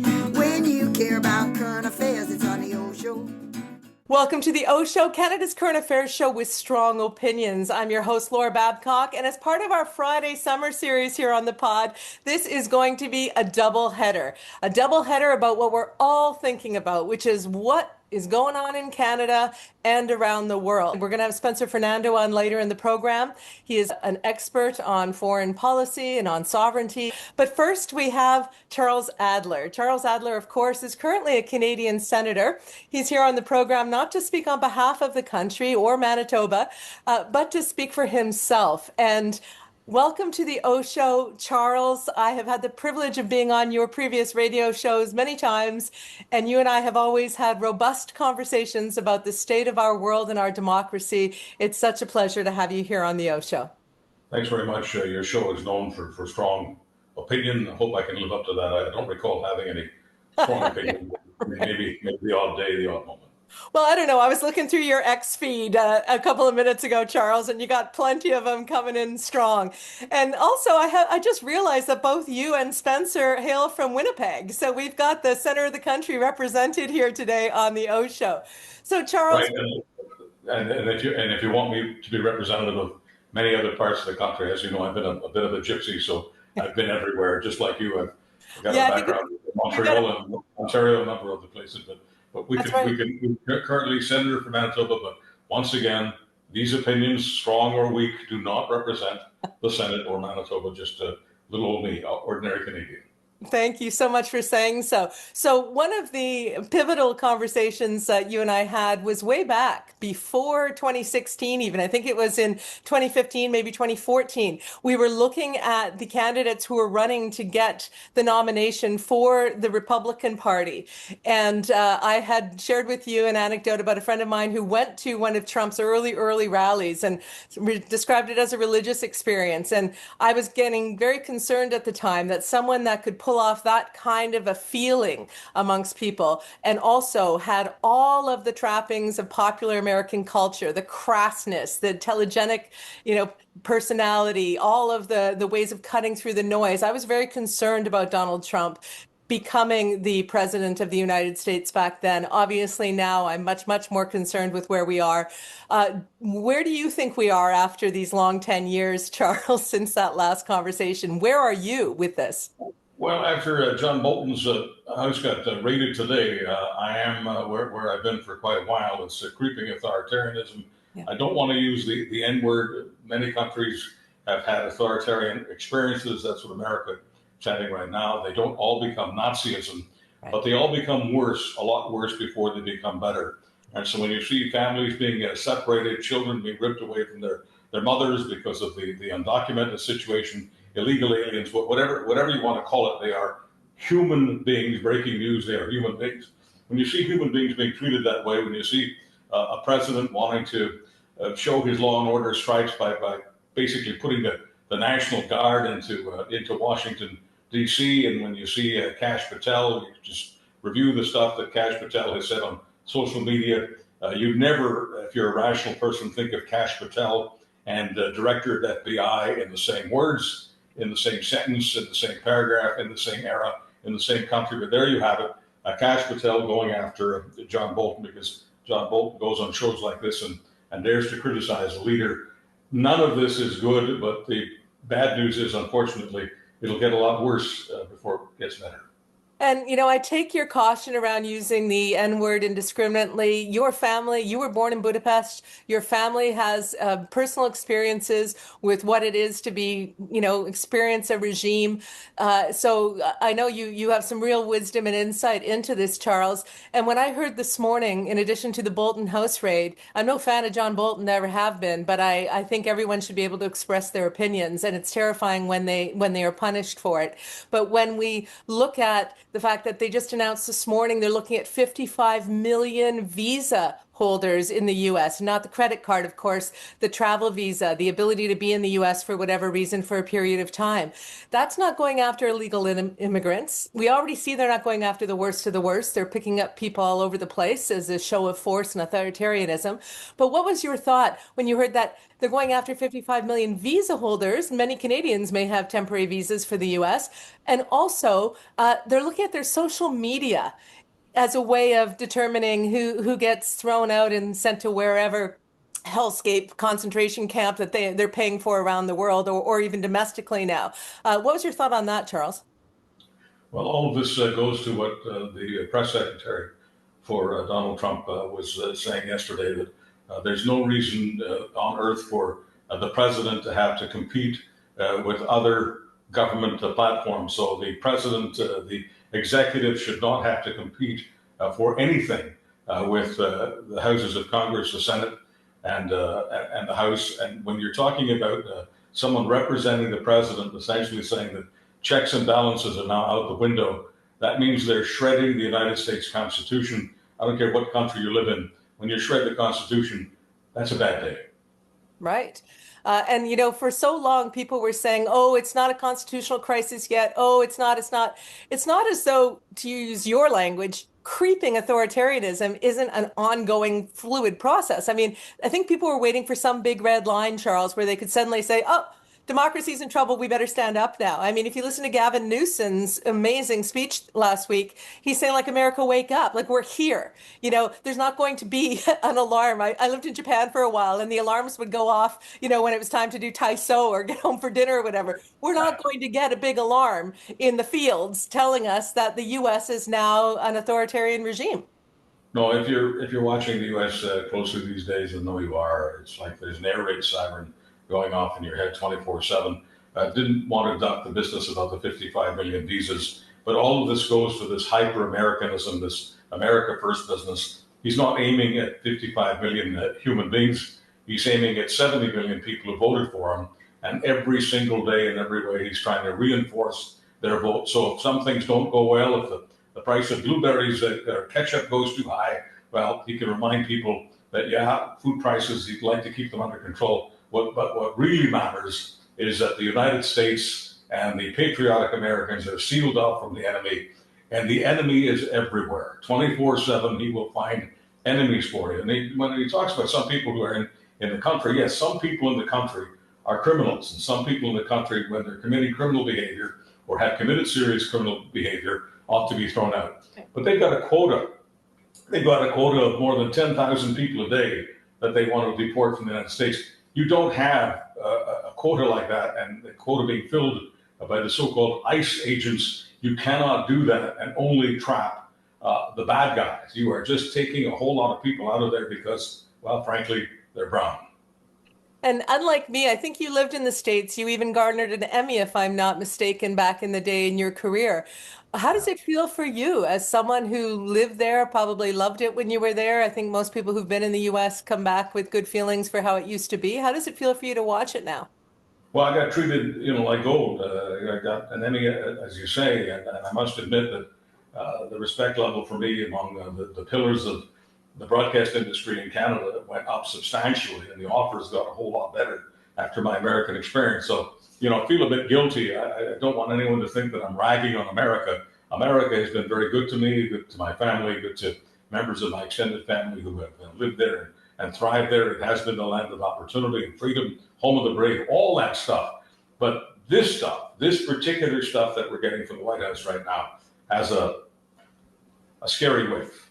When you care about current affairs, it's on the OShow. Welcome to the OShow, Canada's current affairs show with strong opinions. I'm your host, Laura Babcock, and as part of our Friday summer series here on the pod, this is going to be a double header about what we're all thinking about, which is what is going on in Canada and around the world. We're going to have Spencer Fernando on later in the program. He is an expert on foreign policy and on sovereignty. But first, we have Charles Adler. Charles Adler, of course, is currently a Canadian senator. He's here on the program not to speak on behalf of the country or Manitoba, but to speak for himself. And welcome to the OShow, Charles. I have had the privilege of being on your previous radio shows many times, and you and I have always had robust conversations about the state of our world and our democracy. It's such a pleasure to have you here on the OShow. Thanks very much. Your show is known for strong opinion. I hope I can live up to that. I don't recall having any strong opinion. Maybe the odd day, the odd moment. Well, I don't know. I was looking through your X feed a couple of minutes ago, Charles, and you got plenty of them coming in strong. And also, I just realized that both you and Spencer hail from Winnipeg. So we've got the center of the country represented here today on the OShow. So, Charles. Right. And if you want me to be representative of many other parts of the country, as you know, I've been a bit of a gypsy, so I've been everywhere, just like you. I've got a background in Montreal and Ontario, a number of other places, but we can currently Senator for Manitoba, but once again, these opinions, strong or weak, do not represent the Senate or Manitoba, just a little old me, ordinary Canadian. Thank you so much for saying so. So one of the pivotal conversations that you and I had was way back before 2016 even. I think it was in 2015, maybe 2014. We were looking at the candidates who were running to get the nomination for the Republican Party. And I had shared with you an anecdote about a friend of mine who went to one of Trump's early rallies and described it as a religious experience. And I was getting very concerned at the time that someone that could pull off that kind of a feeling amongst people and also had all of the trappings of popular American culture, the crassness, the telegenic, personality, all of the ways of cutting through the noise. I was very concerned about Donald Trump becoming the president of the United States back then. Obviously now I'm much more concerned with where we are. Where do you think we are after these long 10 years, Charles, since that last conversation? Where are you with this? Well, after John Bolton's house got raided today, I am where I've been for quite a while. It's creeping authoritarianism. Yeah. I don't want to use the N word. Many countries have had authoritarian experiences. That's what America is chatting right now. They don't all become Nazism, right, but they all become worse, a lot worse before they become better. And so when you see families being separated, children being ripped away from their mothers because of the undocumented situation, illegal aliens, whatever you want to call it, they are human beings. Breaking news, they are human beings. When you see human beings being treated that way, when you see a president wanting to show his law and order stripes by basically putting the National Guard into Washington, D.C., and when you see Kash Patel, you just review the stuff that Kash Patel has said on social media, you'd never, if you're a rational person, think of Kash Patel and Director of FBI in the same words, in the same sentence, in the same paragraph, in the same era, in the same country. But there you have it, Kash Patel going after John Bolton because John Bolton goes on shows like this and dares to criticize a leader. None of this is good, but the bad news is, unfortunately, it'll get a lot worse before it gets better. And, I take your caution around using the N-word indiscriminately. Your family, you were born in Budapest. Your family has personal experiences with what it is to be, experience a regime. So I know you have some real wisdom and insight into this, Charles. And when I heard this morning, in addition to the Bolton house raid, I'm no fan of John Bolton, never have been, but I think everyone should be able to express their opinions. And it's terrifying when they are punished for it. But when we look at the fact that they just announced this morning they're looking at 55 million visa holders in the US, not the credit card, of course, the travel visa, the ability to be in the US for whatever reason for a period of time. That's not going after illegal immigrants. We already see they're not going after the worst of the worst. They're picking up people all over the place as a show of force and authoritarianism. But what was your thought when you heard that they're going after 55 million visa holders? Many Canadians may have temporary visas for the US. And also, they're looking at their social media as a way of determining who gets thrown out and sent to wherever hellscape concentration camp that they're paying for around the world, or even domestically now. What was your thought on that, Charles? Well, all of this goes to what the press secretary for Donald Trump was saying yesterday, that there's no reason on earth for the president to have to compete with other government platforms. So the president, the executive, should not have to compete for anything with the houses of Congress, the Senate, and the House. And when you're talking about someone representing the president, essentially saying that checks and balances are now out the window, that means they're shredding the United States Constitution. I don't care what country you live in. When you shred the Constitution, that's a bad day. Right. And, you know, for so long, people were saying, oh, it's not a constitutional crisis yet. Oh, it's not. It's not as though, to use your language, creeping authoritarianism isn't an ongoing fluid process. I mean, I think people were waiting for some big red line, Charles, where they could suddenly say, oh, democracy's in trouble. We better stand up now. I mean, if you listen to Gavin Newsom's amazing speech last week, he's saying, like, America, wake up. Like, we're here. You know, there's not going to be an alarm. I lived in Japan for a while, and the alarms would go off, you know, when it was time to do taiso or get home for dinner or whatever. We're not going to get a big alarm in the fields telling us that the U.S. is now an authoritarian regime. No, if you're watching the U.S. Closely these days, and know you are, it's like there's an air raid siren going off in your head 24/7. Didn't want to duck the business about the 55 million visas, but all of this goes to this hyper-Americanism, this America First business. He's not aiming at 55 million human beings. He's aiming at 70 million people who voted for him, and every single day in every way he's trying to reinforce their vote. So if some things don't go well, if the price of blueberries or ketchup goes too high, well, he can remind people that, yeah, food prices, he'd like to keep them under control. But what really matters is that the United States and the patriotic Americans are sealed off from the enemy, and the enemy is everywhere. 24/7, he will find enemies for you. And when he talks about some people who are in the country, yes, some people in the country are criminals, and some people in the country, when they're committing criminal behavior or have committed serious criminal behavior, ought to be thrown out. But they've got a quota. They've got a quota of more than 10,000 people a day that they want to deport from the United States. You don't have a quota like that, and the quota being filled by the so-called ICE agents. You cannot do that and only trap the bad guys. You are just taking a whole lot of people out of there because, well, frankly, they're brown. And unlike me, I think you lived in the States. You even garnered an Emmy, if I'm not mistaken, back in the day in your career. How does it feel for you as someone who lived there, probably loved it when you were there? I think most people who've been in the US come back with good feelings for how it used to be. How does it feel for you to watch it now? Well, I got treated, like gold. I got an Emmy, as you say, and I must admit that the respect level for me among the pillars of the broadcast industry in Canada went up substantially, and the offers got a whole lot better after my American experience. So, I feel a bit guilty. I don't want anyone to think that I'm ragging on America. America has been very good to me, good to my family, good to members of my extended family who have lived there and thrived there. It has been the land of opportunity and freedom, home of the brave, all that stuff. But this stuff, this particular stuff that we're getting from the White House right now, has a scary whiff.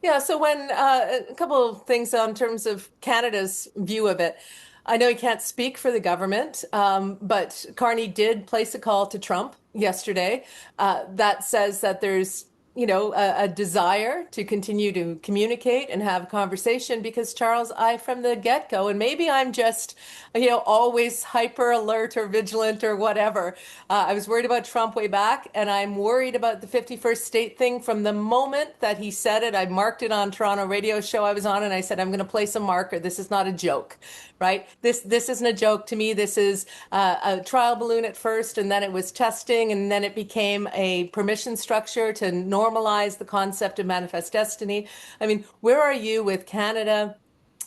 Yeah, so when a couple of things in terms of Canada's view of it. I know he can't speak for the government, but Carney did place a call to Trump yesterday that says that there's a desire to continue to communicate and have a conversation because, Charles, from the get-go, and maybe I'm just, always hyper alert or vigilant or whatever. I was worried about Trump way back, and I'm worried about the 51st state thing from the moment that he said it. I marked it on Toronto radio show I was on, and I said, I'm going to place a marker. This is not a joke, right? This isn't a joke to me. This is a trial balloon at first, and then it was testing, and then it became a permission structure to normalize normalize the concept of manifest destiny. I mean, where are you with Canada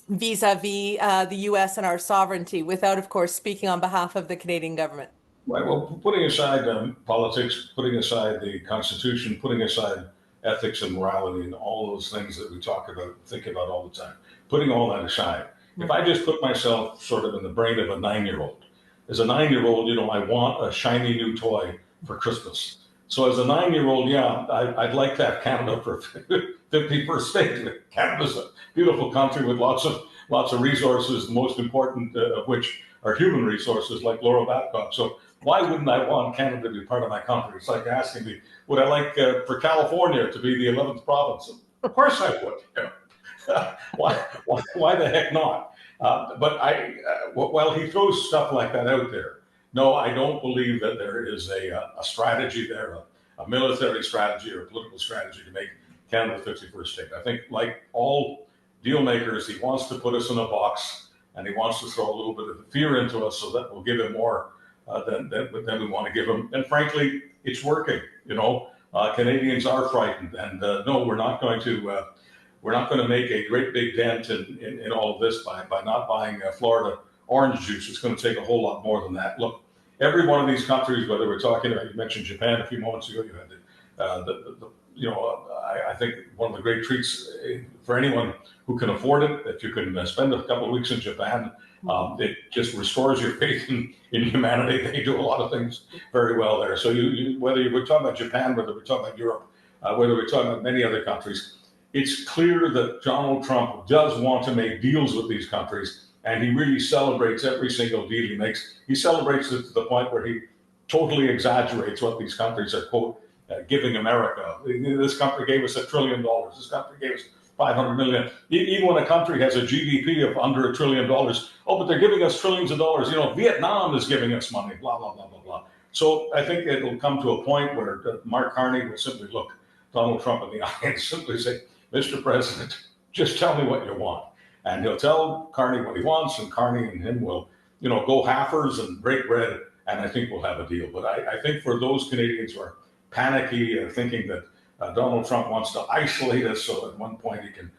vis-a-vis the US and our sovereignty, without, of course, speaking on behalf of the Canadian government? Right. Well, putting aside politics, putting aside the Constitution, putting aside ethics and morality and all those things that we talk about, think about all the time, putting all that aside, if I just put myself sort of in the brain of a 9-year-old, as a 9-year-old, I want a shiny new toy for Christmas. So as a 9-year-old, yeah, I'd like to have Canada for 51st state. Canada's a beautiful country with lots of resources, the most important of which are human resources, like Laura Babcock. So why wouldn't I want Canada to be part of my country? It's like asking me, would I like for California to be the 11th province? Of course I would. Why the heck not? But while he throws stuff like that out there, no, I don't believe that there is a strategy there, a military strategy or a political strategy to make Canada the 51st state. I think, like all deal makers, he wants to put us in a box, and he wants to throw a little bit of fear into us so that we'll give him more than we want to give him. And frankly, it's working. Canadians are frightened, and no, we're not going to make a great big dent in all of this by not buying Florida orange juice. It's going to take a whole lot more than that. Look, every one of these countries, whether we're talking about, you mentioned Japan a few moments ago, you had I think one of the great treats for anyone who can afford it, if you can spend a couple of weeks in Japan, it just restores your faith in humanity. They do a lot of things very well there. So whether we're talking about Japan, whether we're talking about Europe, whether we're talking about many other countries, it's clear that Donald Trump does want to make deals with these countries, and he really celebrates every single deal he makes. He celebrates it to the point where he totally exaggerates what these countries are, quote, giving America. This country gave us $1 trillion. This country gave us 500 million. Even when a country has a GDP of under $1 trillion, but they're giving us trillions of dollars. Vietnam is giving us money, blah, blah, blah, blah, blah. So I think it'll come to a point where Mark Carney will simply look Donald Trump in the eye and simply say, Mr. President, just tell me what you want. And he'll tell Carney what he wants, and Carney and him will, go halfers and break bread, and I think we'll have a deal. But I think for those Canadians who are panicky, thinking that Donald Trump wants to isolate us, so at one point he can,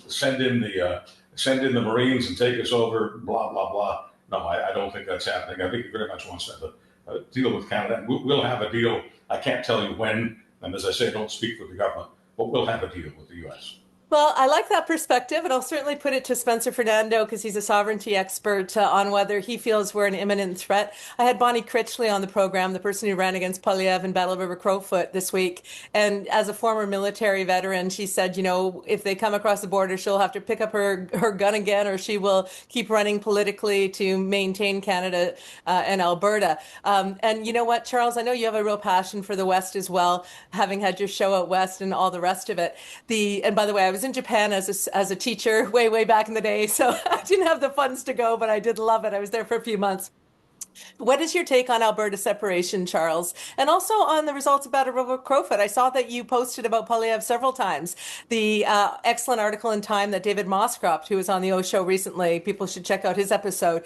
send in the Marines and take us over, blah blah blah. No, I don't think that's happening. I think he very much wants to have a deal with Canada, and we'll have a deal. I can't tell you when, and as I say, I don't speak for the government, but we'll have a deal with the U.S. Well, I like that perspective, and I'll certainly put it to Spencer Fernando, because he's a sovereignty expert, on whether he feels we're an imminent threat. I had Bonnie Critchley on the program, the person who ran against Poilievre in Battle-River Crowfoot this week. And as a former military veteran, she said, if they come across the border, she'll have to pick up her gun again, or she will keep running politically to maintain Canada and Alberta. And you know what, Charles, I know you have a real passion for the West as well, having had your show out West and all the rest of it. And by the way, I was in Japan as a teacher way back in the day, so I didn't have the funds to go, but I did love it. I was there for a few months. What is your take on Alberta separation, Charles? And also on the results of Battle-River Crowfoot? I saw that you posted about Poilievre several times. The excellent article in Time that David Moscroft, who was on the OShow recently, people should check out his episode.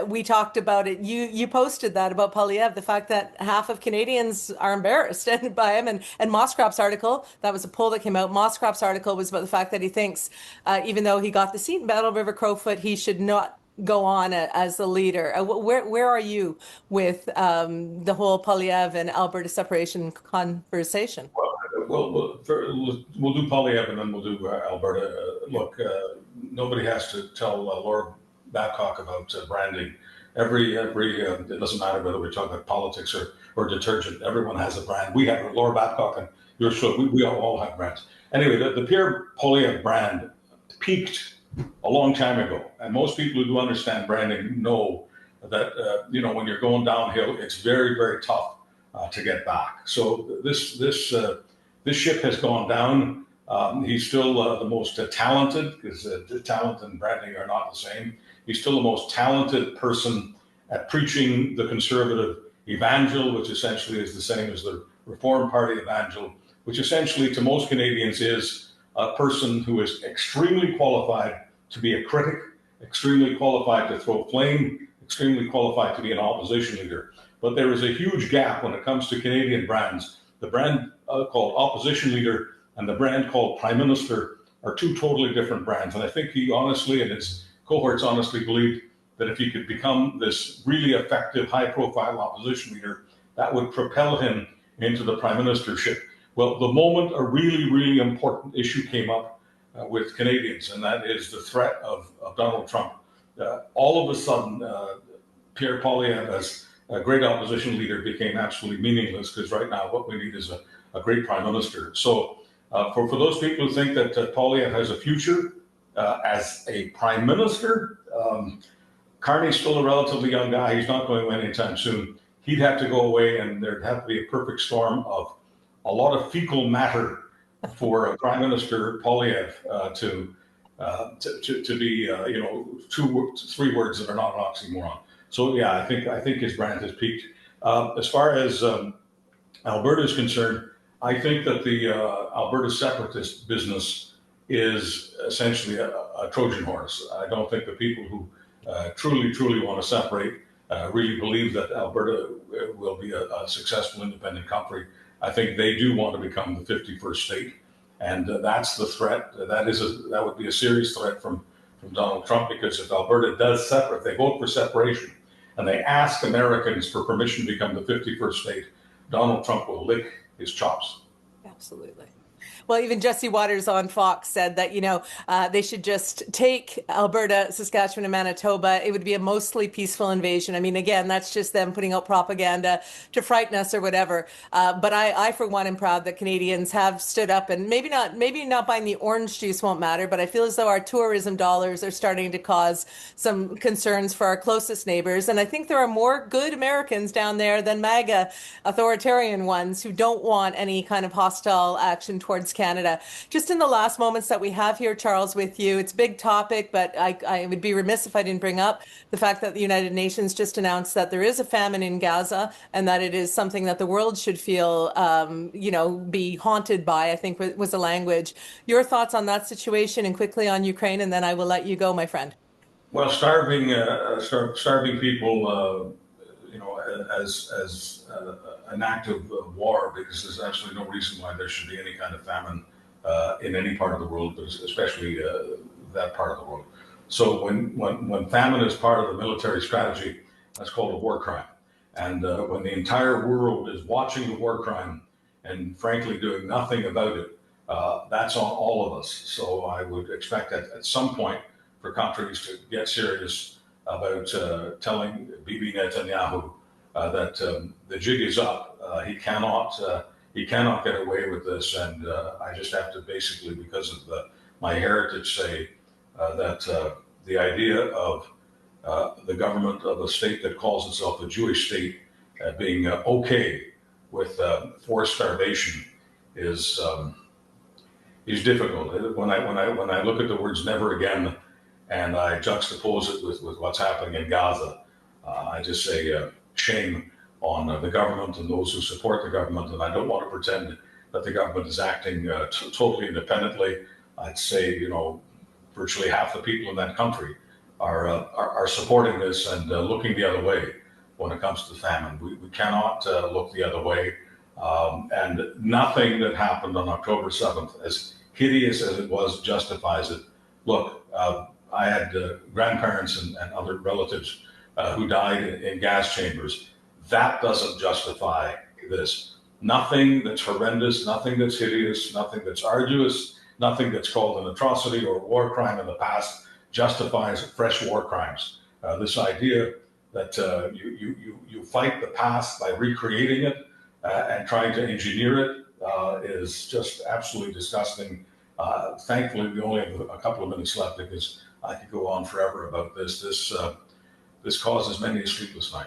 We talked about it. You posted that about Poilievre, the fact that half of Canadians are embarrassed by him. And Moscroft's article, that was a poll that came out. Moscroft's article was about the fact that he thinks, even though he got the seat in Battle-River Crowfoot, he should not go on as the leader. Where are you with the whole Poilievre and Alberta separation conversation? Well, we'll do Poilievre and then we'll do Alberta. Look, nobody has to tell Laura Babcock about branding. It doesn't matter whether we're talking about politics or detergent. Everyone has a brand. We have Laura Babcock and your show. We all have brands. Anyway, the Pierre Poilievre brand peaked a long time ago, and most people who do understand branding know that when you're going downhill, it's very, very tough to get back. So this ship has gone down. He's still the most talented, because talent and branding are not the same. He's still the most talented person at preaching the conservative evangel, which essentially is the same as the Reform Party evangel, which essentially to most Canadians is a person who is extremely qualified to be a critic, extremely qualified to throw flame, extremely qualified to be an opposition leader. But there is a huge gap when it comes to Canadian brands the brand called opposition leader and the brand called prime minister are two totally different brands. And I think he honestly and his cohorts honestly believed that if he could become this really effective, high-profile opposition leader, that would propel him into the prime ministership. Well, the moment a really, really important issue came up with Canadians, and that is the threat of Donald Trump, all of a sudden, Pierre Poilievre, as a great opposition leader, became absolutely meaningless, because right now what we need is a great prime minister. So for those people who think that Poilievre has a future as a prime minister, Carney's still a relatively young guy. He's not going away anytime soon. He'd have to go away, and there'd have to be a perfect storm of a lot of fecal matter for Prime Minister Poilievre to be, 3 words that are not an oxymoron. So yeah, I think his brand has peaked. As far as Alberta is concerned, I think that the Alberta separatist business is essentially a Trojan horse. I don't think the people who truly want to separate really believe that Alberta will be a successful independent country. I think they do want to become the 51st state, and that's the threat. That would be a serious threat from Donald Trump, because if Alberta does separate, they vote for separation, and they ask Americans for permission to become the 51st state, Donald Trump will lick his chops. Absolutely. Well, even Jesse Waters on Fox said that, they should just take Alberta, Saskatchewan, and Manitoba. It would be a mostly peaceful invasion. I mean, again, that's just them putting out propaganda to frighten us or whatever. But I, for one, am proud that Canadians have stood up, and maybe not buying the orange juice won't matter, but I feel as though our tourism dollars are starting to cause some concerns for our closest neighbors. And I think there are more good Americans down there than MAGA authoritarian ones who don't want any kind of hostile action towards Canada. Just in the last moments that we have here, Charles, with you, it's a big topic, but I would be remiss if I didn't bring up the fact that the United Nations just announced that there is a famine in Gaza, and that it is something that the world should feel, be haunted by, I think was the language. Your thoughts on that situation, and quickly on Ukraine, and then I will let you go, my friend. Well, starving people, as an act of war, because there's absolutely no reason why there should be any kind of famine in any part of the world, but especially that part of the world. So when famine is part of the military strategy, that's called a war crime. And when the entire world is watching the war crime and frankly doing nothing about it, that's on all of us. So I would expect that at some point for countries to get serious about telling Bibi Netanyahu that the jig is up. He cannot get away with this, and I just have to basically, because of my heritage, say that the idea of the government of a state that calls itself a Jewish state being okay with forced starvation is difficult. When I look at the words "never again" and I juxtapose it with what's happening in Gaza, I just say shame on the government and those who support the government. And I don't want to pretend that the government is acting totally independently. I'd say, virtually half the people in that country are supporting this and looking the other way when it comes to famine. We cannot look the other way. And nothing that happened on October 7th, as hideous as it was, justifies it. Look, I had grandparents and other relatives who died in gas chambers. That doesn't justify this. Nothing that's horrendous, nothing that's hideous, nothing that's arduous, nothing that's called an atrocity or a war crime in the past justifies fresh war crimes. This idea that you fight the past by recreating it and trying to engineer it is just absolutely disgusting. Thankfully, we only have a couple of minutes left, because I could go on forever about this. This causes many a sleepless night.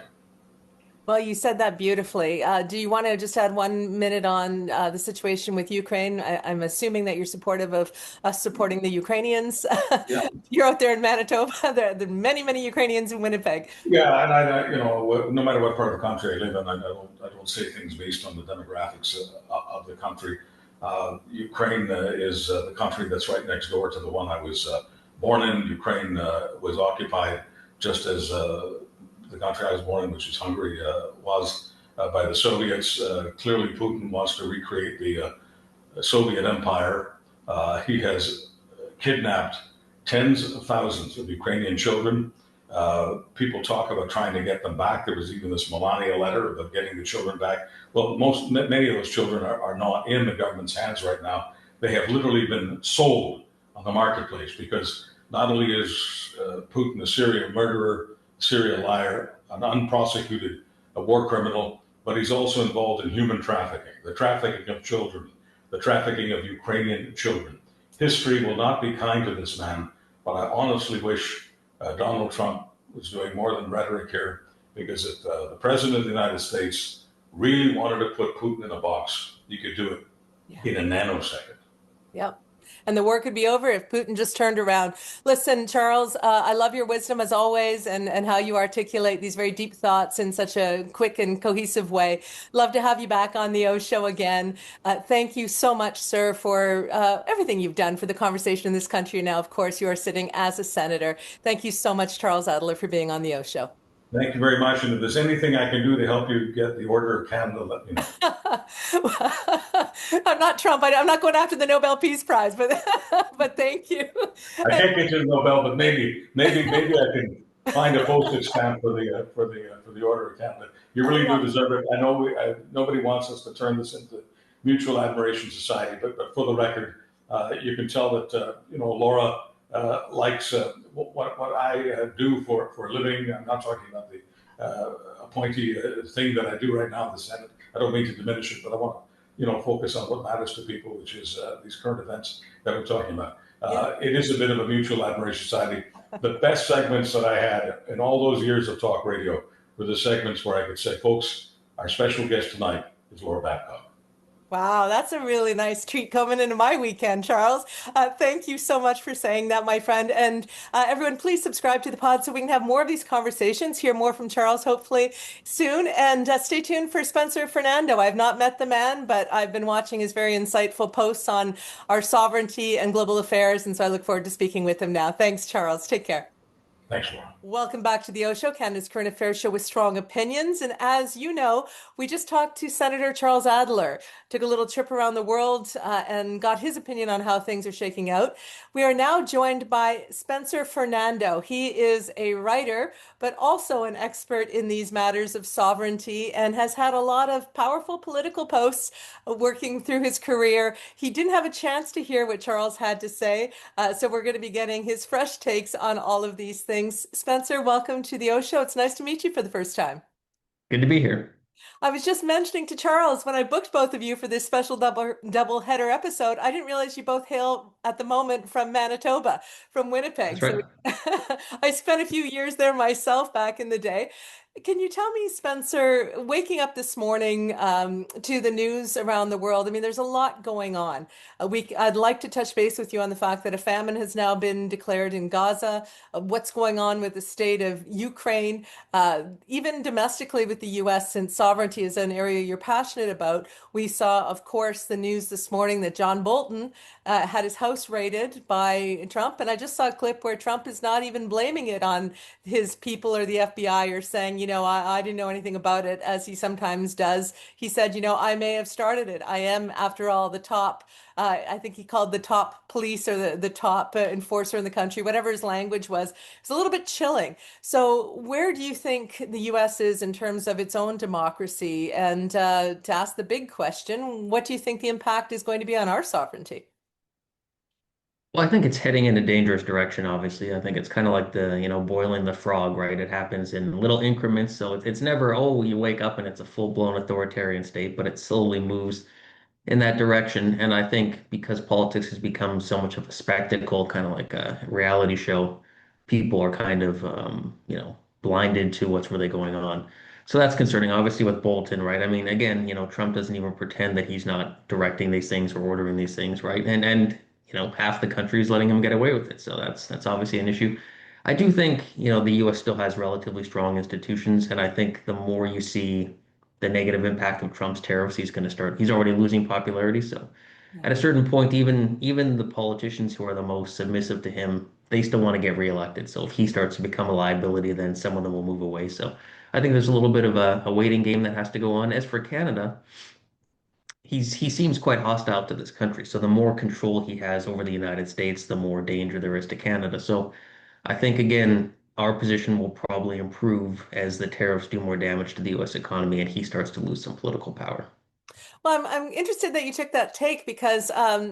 Well, you said that beautifully. Do you want to just add 1 minute on the situation with Ukraine? I'm assuming that you're supportive of us supporting the Ukrainians. Yeah. You're out there in Manitoba. There are many, many Ukrainians in Winnipeg. Yeah, and I no matter what part of the country I live in, I don't say things based on the demographics of the country. Ukraine is the country that's right next door to the one I was born in. Ukraine was occupied just as the country I was born in, which is Hungary, was by the Soviets. Clearly, Putin wants to recreate the Soviet empire. He has kidnapped tens of thousands of Ukrainian children. People talk about trying to get them back. There was even this Melania letter about getting the children back. Well, many of those children are not in the government's hands right now. They have literally been sold on the marketplace because not only is Putin a serial murderer, serial liar, an unprosecuted war criminal, but he's also involved in human trafficking, the trafficking of children, the trafficking of Ukrainian children. History will not be kind to this man, but I honestly wish Donald Trump was doing more than rhetoric here, because if the president of the United States really wanted to put Putin in a box, he could do it in a nanosecond. Yep. And the war could be over if Putin just turned around. Listen, Charles, I love your wisdom as always, and how you articulate these very deep thoughts in such a quick and cohesive way. Love to have you back on the Show again. Thank you so much, sir, for everything you've done for the conversation in this country. Now, of course, you are sitting as a senator. Thank you so much, Charles Adler, for being on the Show. Thank you very much. And if there's anything I can do to help you get the Order of Canada, let me know. I'm not Trump. I'm not going after the Nobel Peace Prize, but thank you. I can't get you the Nobel, but maybe I can find a postage stamp for the Order of Canada. You really do deserve it. I know nobody wants us to turn this into mutual admiration society, but for the record, you can tell that Laura likes what I do for a living. I'm not talking about the appointee thing that I do right now in the Senate. I don't mean to diminish it, but I want to focus on what matters to people, which is these current events that we're talking about. It is a bit of a mutual admiration society. The best segments that I had in all those years of talk radio were the segments where I could say, folks, our special guest tonight is Laura Babcock. Wow, that's a really nice treat coming into my weekend, Charles. Thank you so much for saying that, my friend. And everyone, please subscribe to the pod so we can have more of these conversations, hear more from Charles, hopefully soon. And stay tuned for Spencer Fernando. I've not met the man, but I've been watching his very insightful posts on our sovereignty and global affairs. And so I look forward to speaking with him now. Thanks, Charles. Take care. Thanks, Laura. Welcome back to the Show, Canada's current affairs show with strong opinions. And as you know, we just talked to Senator Charles Adler, took a little trip around the world and got his opinion on how things are shaking out. We are now joined by Spencer Fernando. He is a writer, but also an expert in these matters of sovereignty and has had a lot of powerful political posts working through his career. He didn't have a chance to hear what Charles had to say, so we're going to be getting his fresh takes on all of these things. Spencer, welcome to the Show. It's nice to meet you for the first time. Good to be here. I was just mentioning to Charles when I booked both of you for this special double header episode, I didn't realize you both hail at the moment from Manitoba, from Winnipeg. That's right. So I spent a few years there myself back in the day. Can you tell me, Spencer, waking up this morning to the news around the world? I mean, there's a lot going on. I'd like to touch base with you on the fact that a famine has now been declared in Gaza, what's going on with the state of Ukraine, even domestically with the U.S., since sovereignty is an area you're passionate about. We saw, of course, the news this morning that John Bolton had his house raided by Trump. And I just saw a clip where Trump is not even blaming it on his people or the FBI or saying, I didn't know anything about it, as he sometimes does. He said, I may have started it. I am, after all, the top, I think he called the top police or the top enforcer in the country, whatever his language was. It's a little bit chilling. So where do you think the U.S. is in terms of its own democracy? And to ask the big question, what do you think the impact is going to be on our sovereignty? Well, I think it's heading in a dangerous direction, obviously. I think it's kind of like boiling the frog, right? It happens in little increments. So it's never, oh, you wake up and it's a full-blown authoritarian state, but it slowly moves in that direction. And I think because politics has become so much of a spectacle, kind of like a reality show, people are kind of, blinded to what's really going on. So that's concerning, obviously, with Bolton, right? I mean, again, Trump doesn't even pretend that he's not directing these things or ordering these things, right? And half the country is letting him get away with it. So that's obviously an issue. I do think, the U.S. still has relatively strong institutions, and I think the more you see the negative impact of Trump's tariffs, he's already losing popularity. So at a certain point, even the politicians who are the most submissive to him, they still want to get reelected. So if he starts to become a liability, then some of them will move away. So I think there's a little bit of a waiting game that has to go on. As for Canada, he seems quite hostile to this country. So the more control he has over the United States, the more danger there is to Canada. So I think again, our position will probably improve as the tariffs do more damage to the US economy and he starts to lose some political power. Well, I'm interested that you took that take because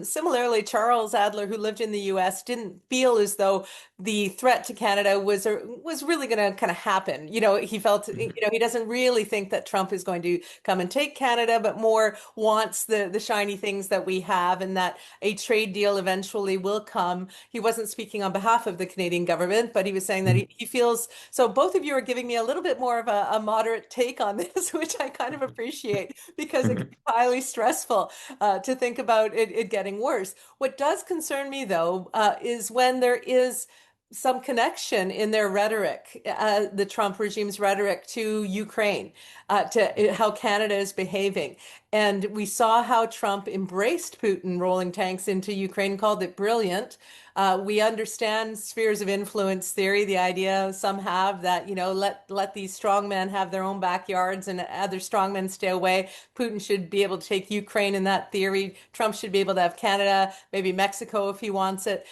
similarly, Charles Adler, who lived in the U.S., didn't feel as though the threat to Canada was really going to kind of happen. He felt, he doesn't really think that Trump is going to come and take Canada, but more wants the shiny things that we have, and that a trade deal eventually will come. He wasn't speaking on behalf of the Canadian government, but he was saying that he feels so. Both of you are giving me a little bit more of a moderate take on this, which I kind of appreciate because it highly stressful to think about it getting worse. What does concern me, though, is when there is some connection in their rhetoric, the Trump regime's rhetoric to Ukraine, to how Canada is behaving. And we saw how Trump embraced Putin rolling tanks into Ukraine, called it brilliant. We understand spheres of influence theory, the idea some have that, let these strongmen have their own backyards and other strongmen stay away. Putin should be able to take Ukraine in that theory. Trump should be able to have Canada, maybe Mexico if he wants it.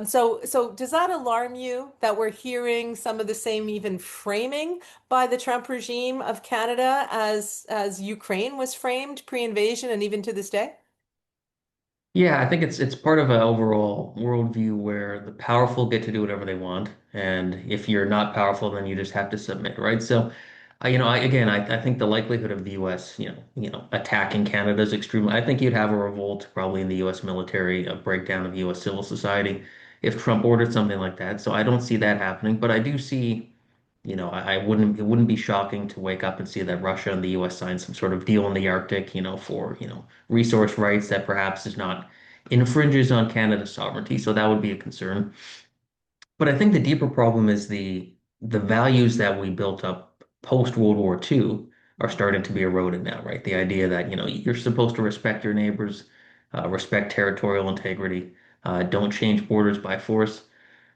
So does that alarm you that we're hearing some of the same even framing by the Trump regime of Canada as Ukraine was framed pre-invasion and even to this day? Yeah, I think it's part of an overall worldview where the powerful get to do whatever they want, and if you're not powerful, then you just have to submit, right? So, I think the likelihood of the U.S. Attacking Canada is extreme. I think you'd have a revolt probably in the U.S. military, a breakdown of U.S. civil society if Trump ordered something like that. So I don't see that happening, but I do see. I wouldn't it wouldn't be shocking to wake up and see that Russia and the US signed some sort of deal in the Arctic, for, resource rights that perhaps is not infringes on Canada's sovereignty. So that would be a concern. But I think the deeper problem is the values that we built up post World War II are starting to be eroded now, right? The idea that, you're supposed to respect your neighbors, respect territorial integrity, don't change borders by force.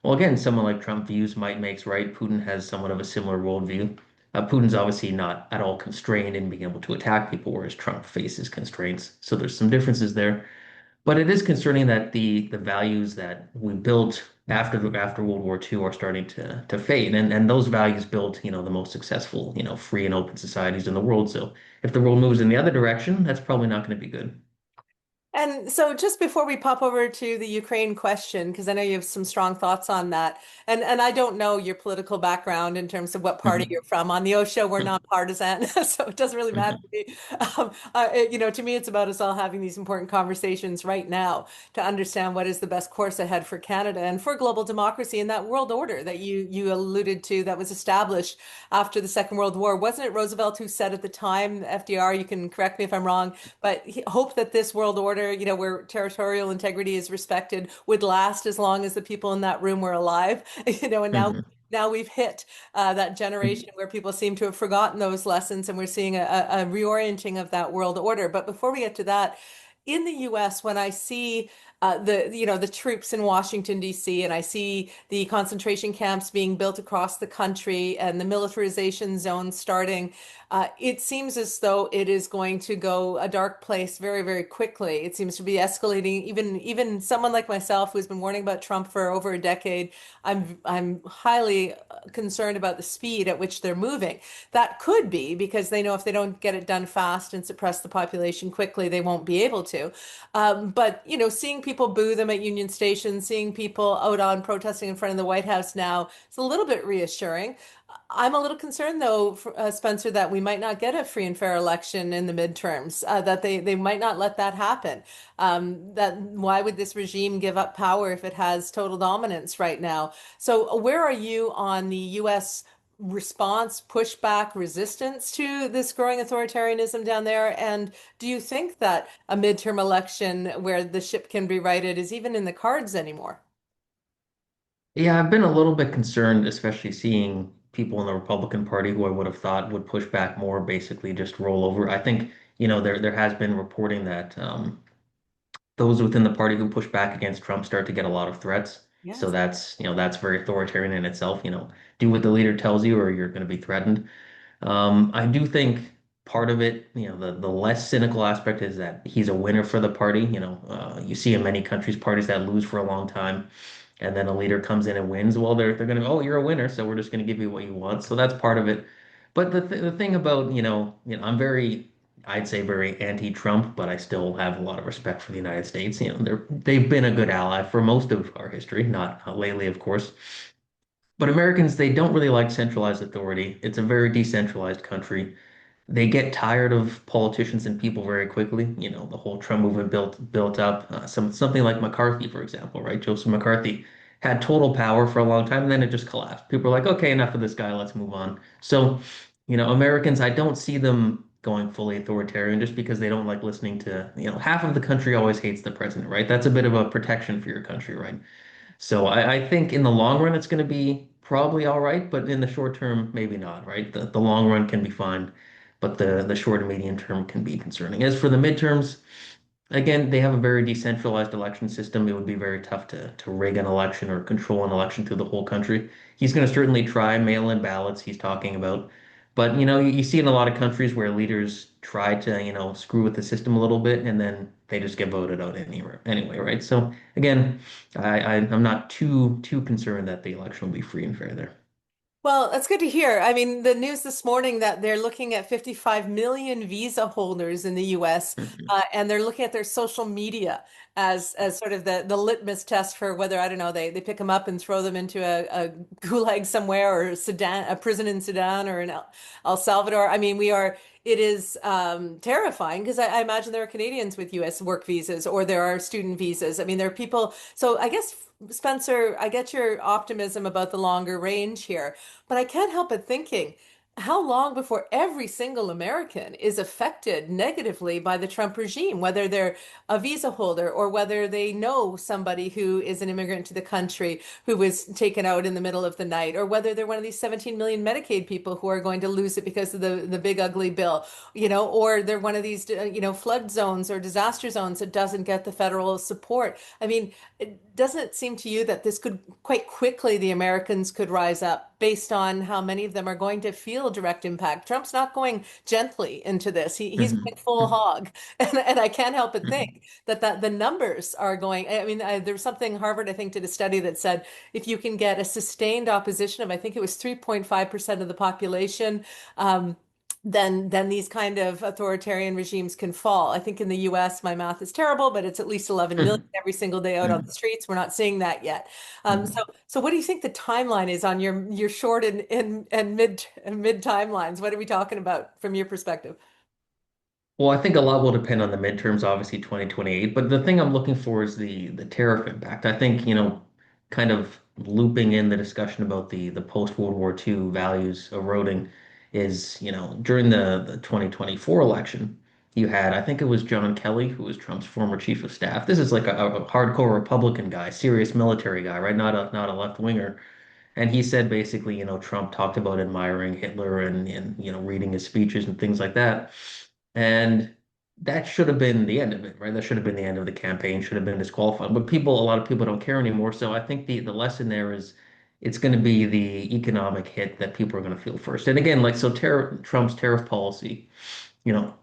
Well, again, someone like Trump views might makes right. Putin has somewhat of a similar worldview. Putin's obviously not at all constrained in being able to attack people, whereas Trump faces constraints. So there's some differences there. But it is concerning that the values that we built after World War II are starting to fade. And those values built, the most successful, free and open societies in the world. So if the world moves in the other direction, that's probably not going to be good. And so just before we pop over to the Ukraine question, because I know you have some strong thoughts on that, and I don't know your political background in terms of what party Mhm. you're from. On the OShow, we're Mhm. nonpartisan, so it doesn't really matter to me. To me, it's about us all having these important conversations right now to understand what is the best course ahead for Canada and for global democracy and that world order that you alluded to that was established after the Second World War. Wasn't it Roosevelt who said at the time, FDR, you can correct me if I'm wrong, but he hoped that this world order, where territorial integrity is respected, would last as long as the people in that room were alive. And now we've hit that generation where people seem to have forgotten those lessons, and we're seeing a reorienting of that world order. But before we get to that, in the US, when I see the troops in Washington, D.C., and I see the concentration camps being built across the country and the militarization zone starting, it seems as though it is going to go a dark place very, very quickly. It seems to be escalating. Even someone like myself who's been warning about Trump for over a decade, I'm highly concerned about the speed at which they're moving. That could be because they know if they don't get it done fast and suppress the population quickly, they won't be able to. But seeing people boo them at Union Station, seeing people out on protesting in front of the White House now, it's a little bit reassuring. I'm a little concerned, though, Spencer, that we might not get a free and fair election in the midterms, that they might not let that happen. That why would this regime give up power if it has total dominance right now? So, where are you on the U.S. response, pushback, resistance to this growing authoritarianism down there? And do you think that a midterm election where the ship can be righted is even in the cards anymore? Yeah, I've been a little bit concerned, especially seeing people in the Republican Party who I would have thought would push back more, basically just roll over. I think, there has been reporting that those within the party who push back against Trump start to get a lot of threats. So Yes. that's very authoritarian in itself, do what the leader tells you or you're going to be threatened. I do think part of it, the less cynical aspect is that he's a winner for the party. You see in many countries parties that lose for a long time, and then a leader comes in and wins. Well, they're going to, oh, you're a winner, so we're just going to give you what you want. So that's part of it. But the thing about, I'm very, I'd say very anti-Trump, but I still have a lot of respect for the United States. They've been a good ally for most of our history, not lately, of course. But Americans, they don't really like centralized authority. It's a very decentralized country. They get tired of politicians and people very quickly. The whole Trump movement built up. Something like McCarthy, for example, right? Joseph McCarthy had total power for a long time, and then it just collapsed. People are like, okay, enough of this guy. Let's move on. So, Americans, I don't see them going fully authoritarian just because they don't like listening to, half of the country always hates the president, right? That's a bit of a protection for your country, right? So I think in the long run it's going to be probably all right, but in the short term, maybe not, right? The long run can be fine, but the short and medium term can be concerning. As for the midterms, again, they have a very decentralized election system. It would be very tough to rig an election or control an election through the whole country. He's going to certainly try mail-in ballots he's talking about. But you see in a lot of countries where leaders try to, screw with the system a little bit and then they just get voted out anyway, right? So again, I'm not too concerned that the election will be free and fair there. Well, that's good to hear. I mean, the news this morning that they're looking at 55 million visa holders in the US, Mhm. and they're looking at their social media as sort of the litmus test for whether, I don't know, they pick them up and throw them into a gulag somewhere or Sudan, a prison in Sudan or in El Salvador. I mean, it is terrifying because I imagine there are Canadians with US work visas or there are student visas. I mean, there are people. So I guess, Spencer, I get your optimism about the longer range here. But I can't help but thinking, how long before every single American is affected negatively by the Trump regime, whether they're a visa holder or whether they know somebody who is an immigrant to the country who was taken out in the middle of the night, or whether they're one of these 17 million Medicaid people who are going to lose it because of the big ugly bill, or they're one of these, flood zones or disaster zones that doesn't get the federal support. I mean, doesn't it seem to you that this could quite quickly, the Americans could rise up based on how many of them are going to feel direct impact? Trump's not going gently into this. He's Mhm. going full Mhm. hog. And I can't help but Mhm. think that the numbers are going. I mean, there was something Harvard, I think, did a study that said if you can get a sustained opposition of, I think it was 3.5% of the population, then these kind of authoritarian regimes can fall. I think in the US, my math is terrible, but it's at least 11 million Mhm. every single day out on the Mhm. streets. We're not seeing that yet. So, Mhm. so what do you think the timeline is on your short and mid timelines? What are we talking about from your perspective? Well, I think a lot will depend on the midterms, obviously 2028. But the thing I'm looking for is the tariff impact. I think, kind of looping in the discussion about the post-World War II values eroding is, during the 2024 election, you had, I think it was John Kelly, who was Trump's former chief of staff. This is like a hardcore Republican guy, serious military guy, right? Not a left-winger. And he said basically, Trump talked about admiring Hitler and reading his speeches and things like that. And that should have been the end of it, right? That should have been the end of the campaign, should have been disqualified. But a lot of people don't care anymore. So I think the lesson there is it's going to be the economic hit that people are going to feel first. And again, like so Trump's tariff policy,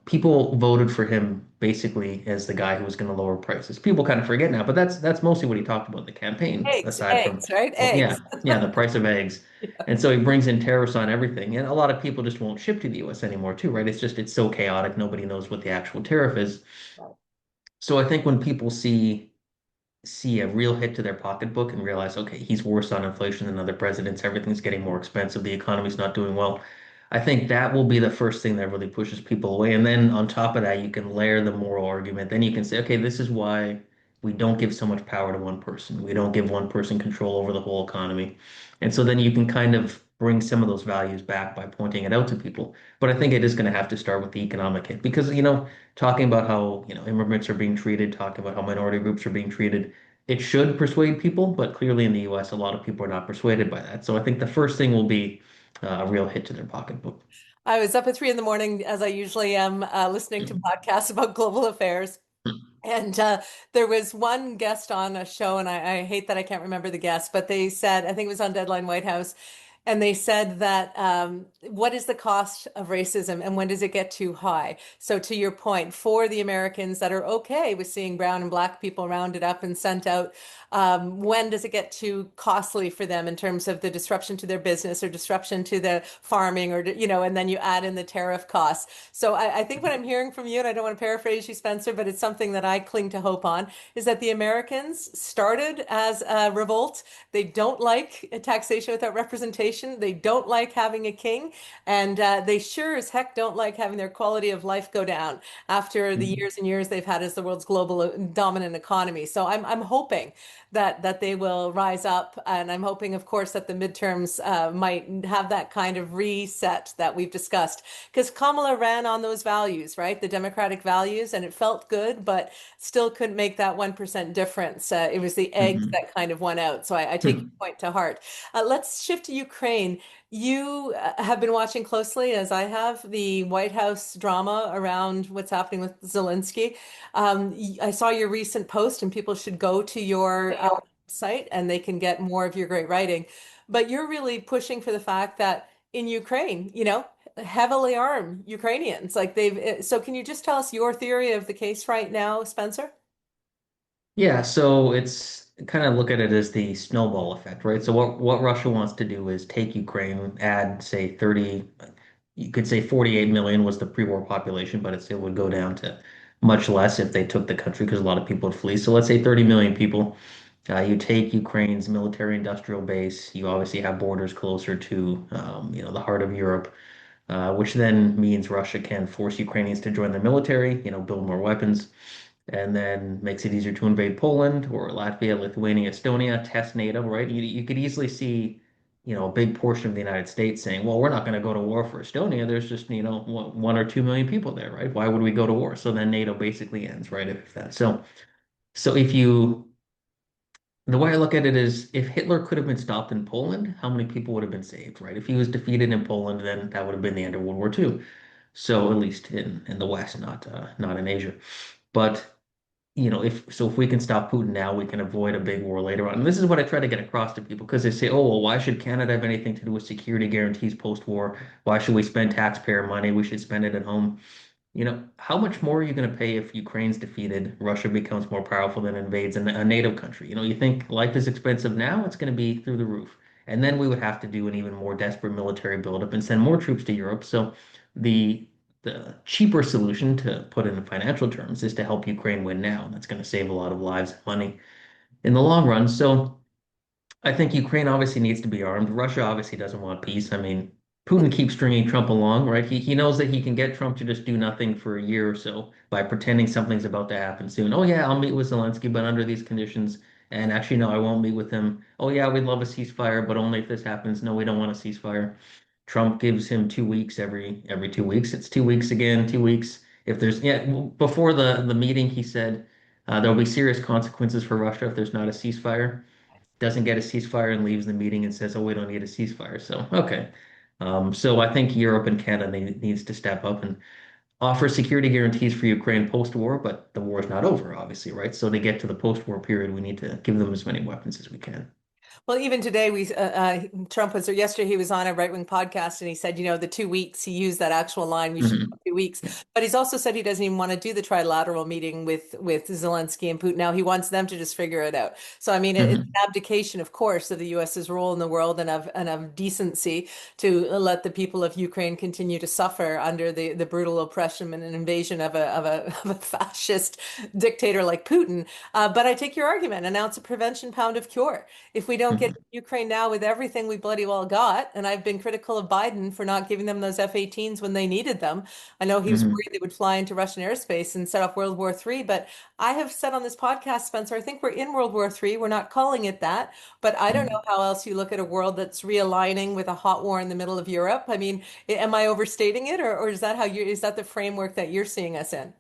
people voted for him basically as the guy who was going to lower prices. People kind of forget now, but that's mostly what he talked about in the campaign, Eggs, aside from, eggs, right? well, yeah, Eggs. yeah, the price of eggs. And so he brings in tariffs on everything. And a lot of people just won't ship to the US anymore too, right? It's so chaotic. Nobody knows what the actual tariff is. So I think when people see a real hit to their pocketbook and realize, okay, he's worse on inflation than other presidents. Everything's getting more expensive. The economy's not doing well. I think that will be the first thing that really pushes people away. And then on top of that, you can layer the moral argument. Then you can say, okay, this is why we don't give so much power to one person. We don't give one person control over the whole economy. And so then you can kind of bring some of those values back by pointing it out to people. But I think it is going to have to start with the economic hit because, talking about how, immigrants are being treated, talking about how minority groups are being treated, it should persuade people, but clearly in the US, a lot of people are not persuaded by that. So I think the first thing will be a real hit to their pocketbook. I was up at 3 in the morning, as I usually am, listening to podcasts about global affairs. And there was one guest on a show, and I hate that I can't remember the guest, but they said, I think it was on Deadline White House, And they said that what is the cost of racism and when does it get too high? So, to your point, for the Americans that are okay with seeing brown and black people rounded up and sent out, when does it get too costly for them in terms of the disruption to their business or disruption to the farming or, and then you add in the tariff costs. So, I think what I'm hearing from you, and I don't want to paraphrase you, Spencer, but it's something that I cling to hope on, is that the Americans started as a revolt. They don't like a taxation without representation. They don't like having a king. And they sure as heck don't like having their quality of life go down after the Mhm. years and years they've had as the world's global dominant economy. So I'm hoping that they will rise up. And I'm hoping, of course, that the midterms might have that kind of reset that we've discussed. Because Kamala ran on those values, right? The democratic values, and it felt good, but still couldn't make that 1% difference. It was the eggs Mhm. that kind of won out. So I take your point to heart. Let's shift to Ukraine. You have been watching closely, as I have, the White House drama around what's happening with Zelensky. I saw your recent post, and people should go to your site and they can get more of your great writing. But you're really pushing for the fact that in Ukraine, heavily armed Ukrainians, like so can you just tell us your theory of the case right now, Spencer? Yeah, so it's kind of look at it as the snowball effect, right? So what Russia wants to do is take Ukraine, add say 30, you could say 48 million was the pre-war population, but it would go down to much less if they took the country because a lot of people would flee. So let's say 30 million people. You take Ukraine's military industrial base. You obviously have borders closer to, the heart of Europe, which then means Russia can force Ukrainians to join the military, build more weapons and then makes it easier to invade Poland or Latvia, Lithuania, Estonia, test NATO, right? You could easily see, a big portion of the United States saying, well, we're not going to go to war for Estonia. There's just, 1 or 2 million people there, right? Why would we go to war? So then NATO basically ends, right? If that. So if you, the way I look at it is if Hitler could have been stopped in Poland, how many people would have been saved, right? If he was defeated in Poland, then that would have been the end of World War II. So at least in the West, not in Asia. But if we can stop Putin now, we can avoid a big war later on. And this is what I try to get across to people because they say, oh, well, why should Canada have anything to do with security guarantees post-war? Why should we spend taxpayer money? We should spend it at home. How much more are you going to pay if Ukraine's defeated, Russia becomes more powerful than invades a NATO country? You think life is expensive now, it's going to be through the roof. And then we would have to do an even more desperate military buildup and send more troops to Europe. So the the cheaper solution to put in financial terms is to help Ukraine win now. That's going to save a lot of lives and money in the long run. So I think Ukraine obviously needs to be armed. Russia obviously doesn't want peace. I mean, Putin keeps stringing Trump along, right? He knows that he can get Trump to just do nothing for a year or so by pretending something's about to happen soon. Oh yeah, I'll meet with Zelensky, but under these conditions. And actually, no, I won't meet with him. Oh yeah, we'd love a ceasefire, but only if this happens. No, we don't want a ceasefire. Trump gives him 2 weeks every 2 weeks. It's 2 weeks again, 2 weeks. If there's before the meeting, he said there'll be serious consequences for Russia if there's not a ceasefire doesn't get a ceasefire and leaves the meeting and says, "Oh, we don't need a ceasefire." So, okay. So I think Europe and Canada needs to step up and offer security guarantees for Ukraine post-war, but the war is not over, obviously, right? So to get to the post-war period, we need to give them as many weapons as we can. Well, even today, Trump was, or yesterday, he was on a right-wing podcast and he said, the 2 weeks, he used that actual line, we should Hmm. go 2 weeks. But he's also said he doesn't even want to do the trilateral meeting with Zelensky and Putin. Now he wants them to just figure it out. So, I mean, it's Hmm. an abdication, of course, of the US's role in the world and of decency to let the people of Ukraine continue to suffer under the brutal oppression and an invasion of a fascist dictator like Putin. But I take your argument, an ounce of prevention, pound of cure. If we don't get Hmm. Ukraine now with everything we bloody well got, and I've been critical of Biden for not giving them those F-18s when they needed them. I know he was Hmm. worried they would fly into Russian airspace and set off World War III, but I have said on this podcast, Spencer, I think we're in World War III. We're not calling it that, but I don't know how else you look at a world that's realigning with a hot war in the middle of Europe. I mean, am I overstating it, or is that is that the framework that you're seeing us in?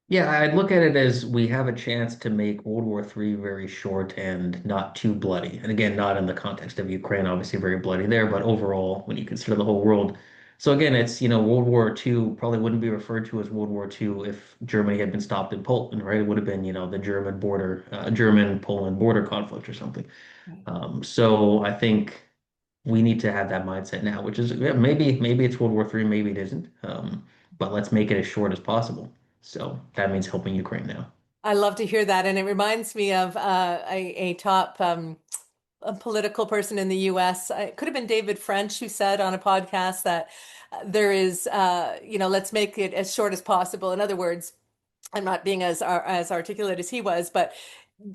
Yeah, I'd look at it as we have a chance to make World War III very short and not too bloody. And again, not in the context of Ukraine, obviously very bloody there, but overall, when you consider the whole world. So again, it's, World War II probably wouldn't be referred to as World War II if Germany had been stopped in Poland, right? It would have been, the German-Poland border conflict or something. So I think we need to have that mindset now, which is maybe it's World War III, maybe it isn't. But let's make it as short as possible. So that means helping Ukraine now. I love to hear that. And it reminds me of a top a political person in the US. It could have been David French who said on a podcast that there is, let's make it as short as possible. In other words, I'm not being as articulate as he was, but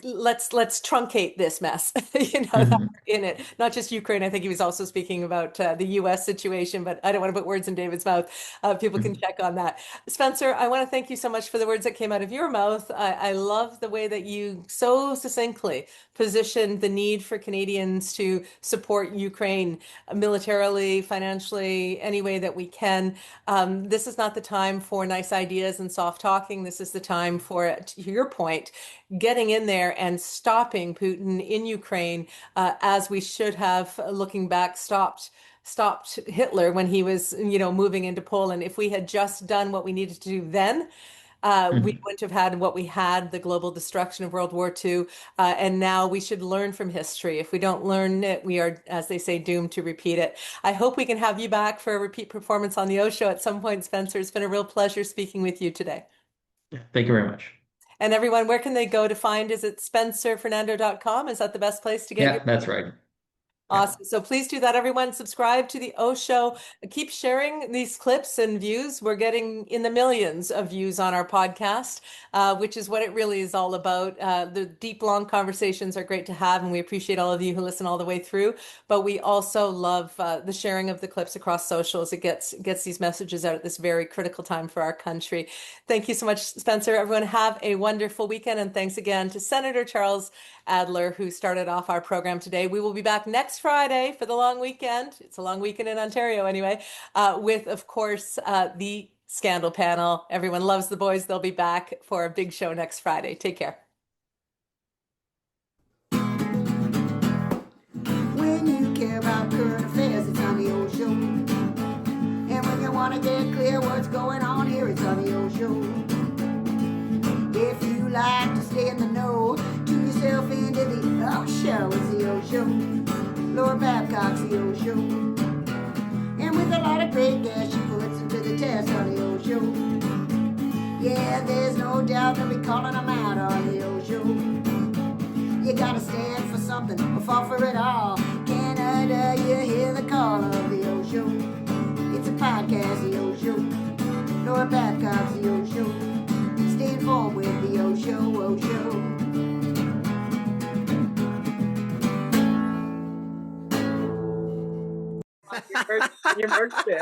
let's truncate this mess, that's Mhm. in it. Not just Ukraine. I think he was also speaking about the US situation, but I don't want to put words in David's mouth. People can Mhm. check on that. Spencer, I want to thank you so much for the words that came out of your mouth. I love the way that you so succinctly positioned the need for Canadians to support Ukraine militarily, financially, any way that we can. This is not the time for nice ideas and soft talking. This is the time for, to your point, getting in there and stopping Putin in Ukraine, as we should have, looking back, stopped Hitler when he was, moving into Poland. If we had just done what we needed to do then, we Mhm. wouldn't have had what we had, the global destruction of World War II. And now we should learn from history. If we don't learn it, we are, as they say, doomed to repeat it. I hope we can have you back for a repeat performance on the O Show at some point, Spencer. It's been a real pleasure speaking with you today. Thank you very much. And everyone, where can they go to find? Is it spencerfernando.com? Is that the best place to get your Yeah, that's right. Yeah. Awesome. So please do that, everyone. Subscribe to the O Show. Keep sharing these clips and views. We're getting in the millions of views on our podcast, which is what it really is all about. The deep, long conversations are great to have, and we appreciate all of you who listen all the way through. But we also love the sharing of the clips across socials. It gets these messages out at this very critical time for our country. Thank you so much, Spencer. Everyone, have a wonderful weekend, and thanks again to Senator Charles Adler, who started off our program today. We will be back next Friday for the long weekend. It's a long weekend in Ontario anyway, with, of course, the Scandal panel. Everyone loves the boys. They'll be back for a big show next Friday. Take care. When you care about current affairs, it's on the old show. And when you want to get clear what's going on here, it's on the old show. If you like to stay in the know, tune yourself into the OShow. It's the OShow. Lord Babcock's the OShow. And with a lot of great guests, she puts them to the test on the OShow. Yeah, there's no doubt they'll be calling them out on the OShow. You gotta stand for something or fall for it all. Canada, you hear the call of the OShow. It's a podcast, the OShow. Lord Babcock's the OShow. Stay informed with the OShow, OShow. Your merch bid.